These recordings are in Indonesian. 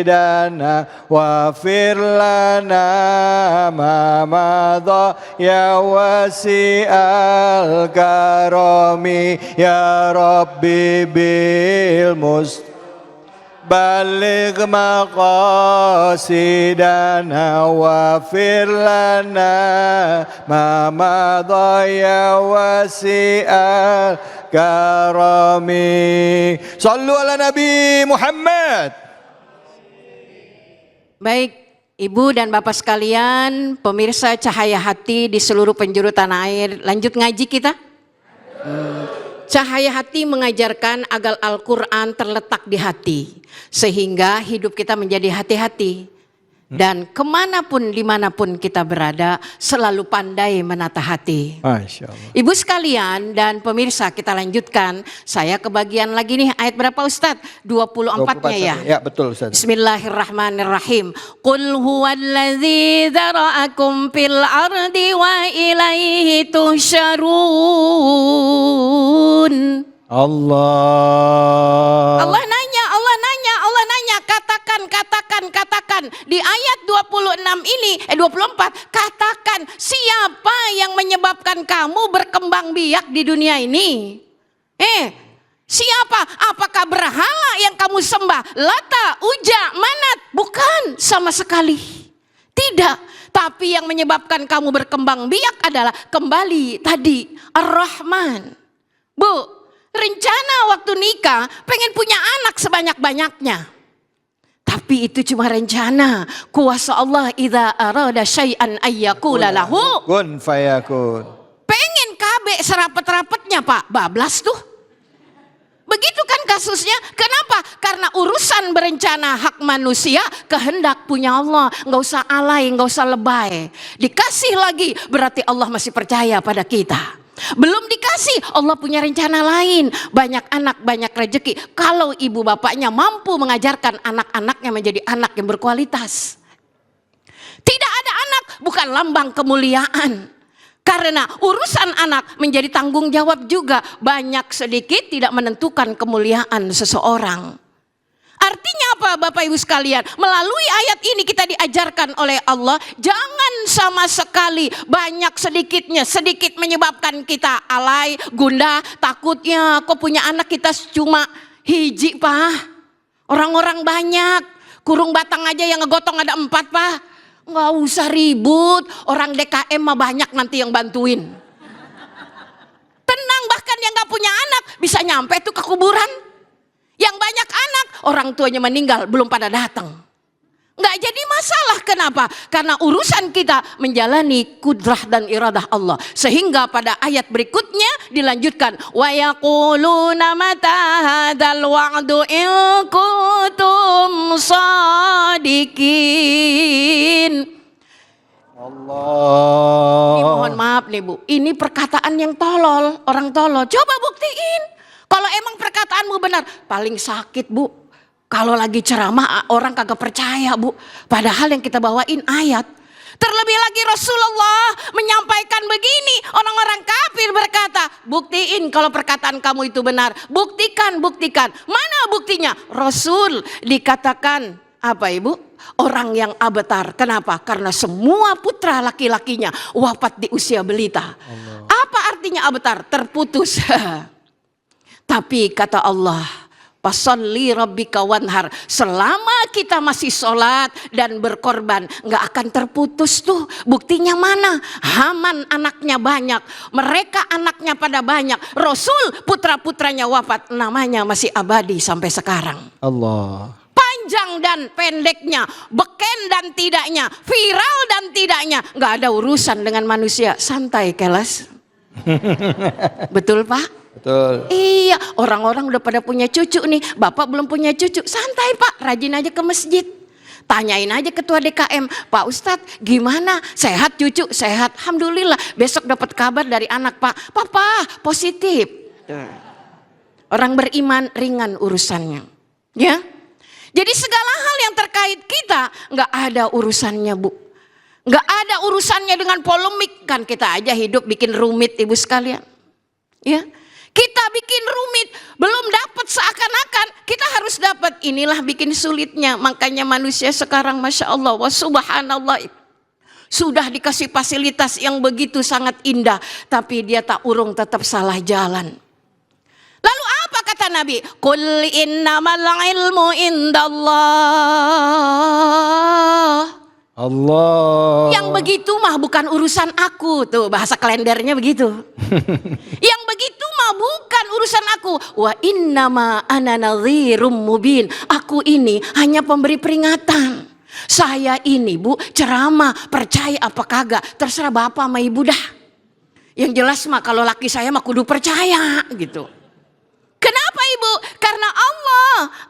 مقاصدنا واغفر لنا ما مضى يا واسع الكرم يا ربي بالمصطفى بلغ مقاصدنا واغفر لنا ما مضى يا واسع الكرم صلوا على نبي محمد. Baik, Ibu dan Bapak sekalian, pemirsa Cahaya Hati di seluruh penjuru tanah air, lanjut ngaji kita. Cahaya Hati mengajarkan agar Al-Quran terletak di hati, sehingga hidup kita menjadi hati-hati. Dan kemanapun, dimanapun kita berada, selalu pandai menata hati. Masya Allah. Ibu sekalian dan pemirsa, kita lanjutkan. Saya kebagian lagi nih, ayat berapa Ustadz? 24-nya ya? Ya betul Ustadz. Bismillahirrahmanirrahim. Qul huwallazi dzara'akum fil ardi wa ilaihi tuhsyarun. Allah nanya, katakan di ayat 26 ini 24, katakan siapa yang menyebabkan kamu berkembang biak di dunia ini? Siapa? Apakah berhala yang kamu sembah? Lata, Uja, Manat? Bukan, sama sekali. Tidak. Tapi yang menyebabkan kamu berkembang biak adalah kembali tadi Ar-Rahman. Bu, rencana waktu nikah pengen punya anak sebanyak-banyaknya. Tapi itu cuma rencana. Kuasa Allah idza arada syai'an ayyakula lahu kun fayakun. Pengen KB serapet-rapetnya Pak, bablas tuh. Begitu kan kasusnya. Kenapa? Karena urusan berencana hak manusia, kehendak punya Allah. Nggak usah alay, nggak usah lebay. Dikasih lagi berarti Allah masih percaya pada kita. Belum dikasih, Allah punya rencana lain. Banyak anak, banyak rezeki. Kalau ibu bapaknya mampu mengajarkan anak-anaknya menjadi anak yang berkualitas. Tidak ada anak bukan lambang kemuliaan. Karena urusan anak menjadi tanggung jawab juga. Banyak sedikit tidak menentukan kemuliaan seseorang. Artinya apa Bapak Ibu sekalian? Melalui ayat ini kita diajarkan oleh Allah, jangan sama sekali banyak sedikitnya, sedikit menyebabkan kita alay, gundah, takutnya kok punya anak kita cuma hiji Pak. Orang-orang banyak, kurung batang aja yang ngegotong ada 4 Pak. Nggak usah ribut, orang DKM mah banyak nanti yang bantuin. Tenang, bahkan yang nggak punya anak bisa nyampe tuh ke kuburan. Yang banyak anak, orang tuanya meninggal, belum pada datang. Nggak jadi masalah, kenapa? Karena urusan kita menjalani kudrah dan iradah Allah. Sehingga pada ayat berikutnya dilanjutkan. Wa yaquluna mata hadzal wa'du in kuntum shadiqin. Allah. Ini mohon maaf nih Bu, ini perkataan yang tolol, orang tolol. Coba buktiin. Kalau emang perkataanmu benar, paling sakit Bu. Kalau lagi ceramah orang kagak percaya Bu. Padahal yang kita bawain ayat. Terlebih lagi Rasulullah menyampaikan begini. Orang-orang kafir berkata, buktiin kalau perkataan kamu itu benar. Buktikan. Mana buktinya? Rasul dikatakan apa Ibu? Orang yang abtar. Kenapa? Karena semua putra laki-lakinya wafat di usia belita. Allah. Apa artinya abtar? Terputus. Tapi kata Allah, Fasalli rabbika wanhar. Selama kita masih sholat dan berkorban, nggak akan terputus tuh. Buktinya mana? Haman anaknya banyak, mereka anaknya pada banyak. Rasul putra-putranya wafat, namanya masih abadi sampai sekarang. Allah. Panjang dan pendeknya, beken dan tidaknya, viral dan tidaknya, nggak ada urusan dengan manusia. Santai kelas. Betul Pak? Betul. Iya, orang-orang udah pada punya cucu nih. Bapak belum punya cucu. Santai Pak, rajin aja ke masjid. Tanyain aja ketua DKM, Pak Ustadz gimana? Sehat cucu? Sehat, alhamdulillah. Besok dapat kabar dari anak Pak, Papa positif. Orang beriman ringan urusannya. Ya. Jadi segala hal yang terkait kita nggak ada urusannya Bu. Nggak ada urusannya dengan polemik. Kan kita aja hidup bikin rumit Ibu sekalian. Ya. Kita bikin rumit, belum dapat seakan-akan kita harus dapat. Inilah bikin sulitnya. Makanya manusia sekarang Masya Allah wa subhanallah sudah dikasih fasilitas yang begitu sangat indah, tapi dia tak urung tetap salah jalan. Lalu apa kata Nabi? Qul innamal ilmu indallah. Allah. Yang begitu mah bukan urusan aku. Tuh bahasa kalendernya begitu. Yang begitu mah bukan urusan aku. Wa innama ana nadhirum mubin. Aku ini hanya pemberi peringatan. Saya ini Bu ceramah, percaya apa kagak terserah bapak sama ibu dah. Yang jelas mah kalau laki saya mah kudu percaya gitu. Kenapa Ibu? Karena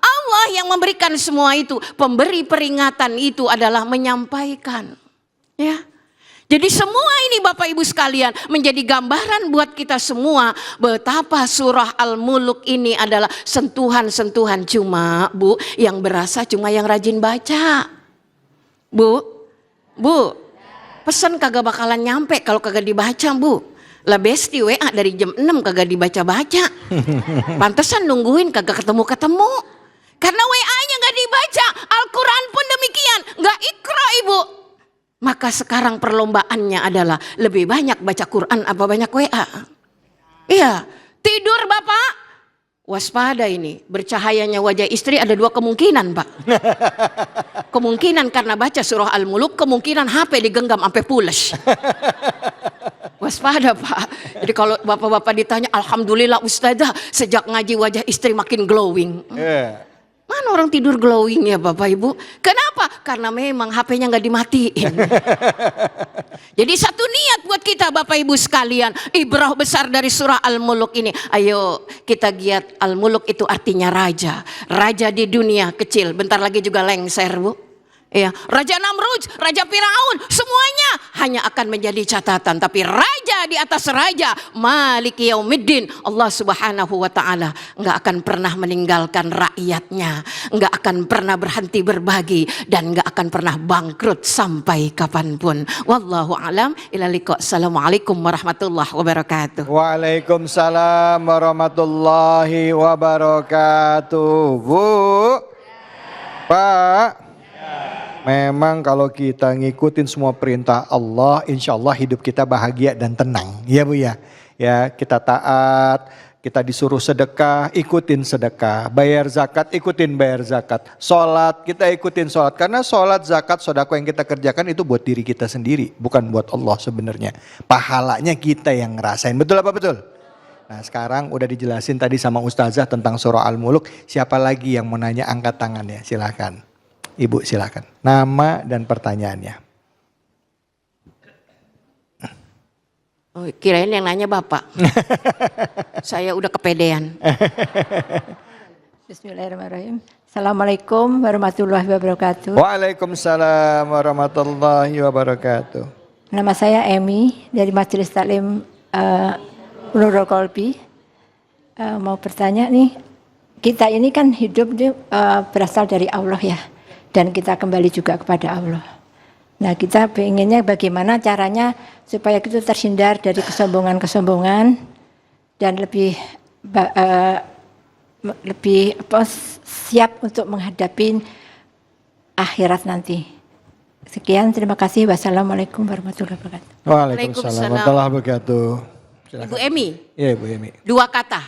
Allah yang memberikan semua itu. Pemberi peringatan itu adalah menyampaikan. Ya. Jadi semua ini Bapak Ibu sekalian menjadi gambaran buat kita semua betapa surah Al-Muluk ini adalah sentuhan-sentuhan. Cuma Bu, yang berasa cuma yang rajin baca. Bu, pesan kagak bakalan nyampe kalau kagak dibaca Bu. Lah besti WA dari jam 6 kagak dibaca-baca. Pantesan nungguin kagak ketemu-ketemu. Karena WA-nya gak dibaca. Al-Quran pun demikian. Gak ikra Ibu. Maka sekarang perlombaannya adalah lebih banyak baca Quran apa banyak WA. Iya. Tidur Bapak. Waspada ini. Bercahayanya wajah istri ada dua kemungkinan Pak. Kemungkinan karena baca surah Al-Muluk. Kemungkinan HP digenggam sampai pules. Waspada Pak. Jadi kalau bapak-bapak ditanya, alhamdulillah Ustazah sejak ngaji wajah istri makin glowing. Mana orang tidur glowing ya Bapak Ibu? Kenapa? Karena memang HP-nya nggak dimatiin. Jadi satu niat buat kita Bapak Ibu sekalian. Ibrah besar dari surah Al-Muluk ini. Ayo kita giat. Al-Muluk itu artinya raja. Raja di dunia kecil. Bentar lagi juga lengser Bu. Ya, Raja Namrud, Raja Firaun, semuanya hanya akan menjadi catatan. Tapi raja di atas raja, Maliki Yaumiddin, Allah Subhanahu wa Ta'ala nggak akan pernah meninggalkan rakyatnya, nggak akan pernah berhenti berbagi, dan nggak akan pernah bangkrut sampai kapanpun. Wallahu alam. Ila liqa. Assalamualaikum warahmatullahi wabarakatuh. Waalaikumsalam warahmatullahi wabarakatuh. Bu, Pak. Memang kalau kita ngikutin semua perintah Allah, insya Allah hidup kita bahagia dan tenang. Ya Bu ya. Ya, kita taat, kita disuruh sedekah, ikutin sedekah. Bayar zakat, ikutin bayar zakat. Sholat, kita ikutin sholat. Karena sholat, zakat, sodako yang kita kerjakan itu buat diri kita sendiri. Bukan buat Allah sebenarnya. Pahalanya kita yang ngerasain. Betul apa betul? Nah sekarang udah dijelasin tadi sama Ustazah tentang surah Al-Muluk. Siapa lagi yang mau nanya angkat tangannya? Silakan. Ibu silakan. Nama dan pertanyaannya. Oh, kirain yang nanya Bapak. Saya udah kepedean. Bismillahirrahmanirrahim. Assalamualaikum warahmatullahi wabarakatuh. Waalaikumsalam warahmatullahi wabarakatuh. Nama saya Emi dari Majelis Taklim Nurul Qalbi. Mau bertanya nih, kita ini kan hidup berasal dari Allah ya. Dan kita kembali juga kepada Allah. Nah kita pengennya bagaimana caranya supaya kita terhindar dari kesombongan-kesombongan dan lebih siap untuk menghadapi akhirat nanti. Sekian, terima kasih. Wassalamualaikum warahmatullahi wabarakatuh. Waalaikumsalam warahmatullahi wabarakatuh. Ibu Emi. Iya Ibu Emi. Dua kata.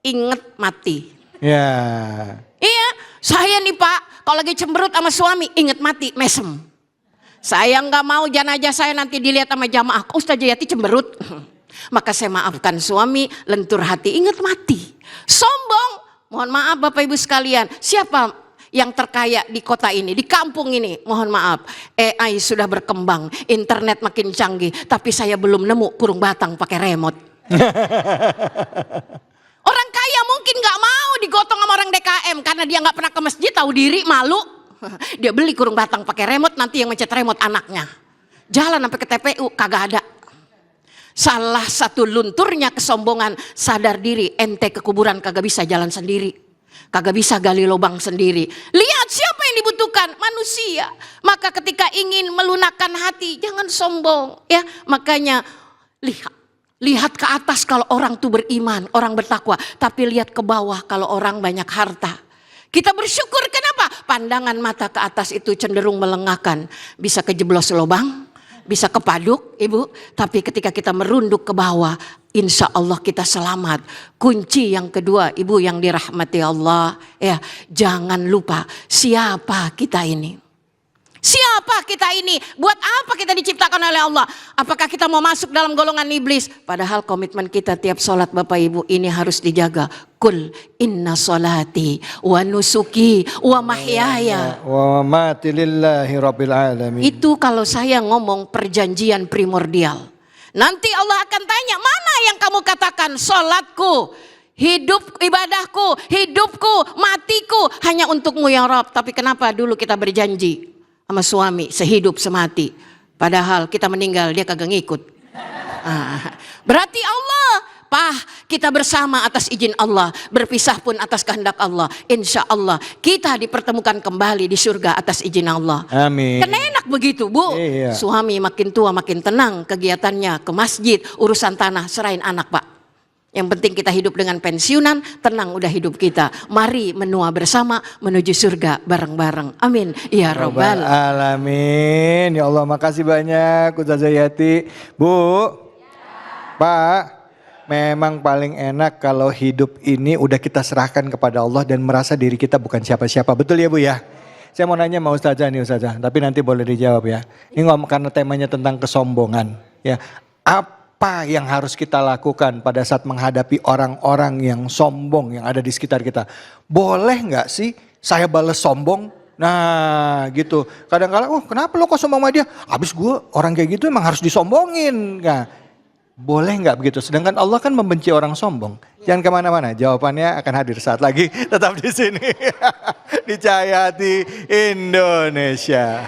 Ingat mati. Ya. Iya, saya nih Pak. Kalau lagi cemberut sama suami, inget mati, mesem. Saya nggak mau jenazah saya nanti dilihat sama jamaah. Ustaz Jayati cemberut. Maka saya maafkan suami, lentur hati, inget mati. Sombong, mohon maaf Bapak Ibu sekalian. Siapa yang terkaya di kota ini, di kampung ini? Mohon maaf, AI sudah berkembang, internet makin canggih. Tapi saya belum nemu kurung batang pakai remote. Orang kaya mungkin gak mau digotong sama orang DKM karena dia gak pernah ke masjid, tahu diri, malu. Dia beli kurung batang pakai remote, nanti yang mencet remote anaknya. Jalan sampai ke TPU kagak ada. Salah satu lunturnya kesombongan, sadar diri, ente ke kuburan kagak bisa jalan sendiri. Kagak bisa gali lubang sendiri. Lihat siapa yang dibutuhkan? Manusia. Maka ketika ingin melunakkan hati, jangan sombong. Ya, makanya lihat. Lihat ke atas kalau orang tuh beriman, orang bertakwa. Tapi lihat ke bawah kalau orang banyak harta. Kita bersyukur kenapa? Pandangan mata ke atas itu cenderung melengahkan. Bisa kejeblos lubang, bisa kepaduk ibu. Tapi ketika kita merunduk ke bawah, insya Allah kita selamat. Kunci yang kedua ibu yang dirahmati Allah. Ya, jangan lupa siapa kita ini. Siapa kita ini? Buat apa kita diciptakan oleh Allah? Apakah kita mau masuk dalam golongan iblis? Padahal komitmen kita tiap sholat Bapak Ibu ini harus dijaga. Kul inna sholati wa nusuki wa mahyaya Wa mati lillahi rabbil alamin. Itu kalau saya ngomong perjanjian primordial. Nanti Allah akan tanya, mana yang kamu katakan sholatku, hidup ibadahku, hidupku, matiku hanya untukmu ya Rabb. Tapi kenapa dulu kita berjanji sama suami sehidup semati, padahal kita meninggal dia kagak ngikut. Berarti Allah, kita bersama atas izin Allah, berpisah pun atas kehendak Allah. Insya Allah kita dipertemukan kembali di surga atas izin Allah. Amin. Kan enak begitu Bu. Iya. Suami makin tua makin tenang kegiatannya, ke masjid, urusan tanah serahin anak Pak. Yang penting kita hidup dengan pensiunan, tenang udah hidup kita. Mari menua bersama menuju surga bareng-bareng. Amin. Ya Rabbal Alamin. Ya Allah, makasih banyak Ustazah Yati. Bu, Pak, memang paling enak kalau hidup ini udah kita serahkan kepada Allah dan merasa diri kita bukan siapa-siapa. Betul ya Bu ya? Saya mau nanya sama Ustazah nih Ustazah, tapi nanti boleh dijawab ya. Ini ngomong karena temanya tentang kesombongan. Ya, apa yang harus kita lakukan pada saat menghadapi orang-orang yang sombong yang ada di sekitar kita? Boleh nggak sih saya balas sombong? Nah gitu. Kadang-kadang, oh kenapa lo kok sombong sama dia? Habis gue orang kayak gitu emang harus disombongin. Nah, boleh nggak begitu? Sedangkan Allah kan membenci orang sombong. Jangan kemana-mana. Jawabannya akan hadir saat lagi. Tetap di sini. Di Cahaya Hati Indonesia.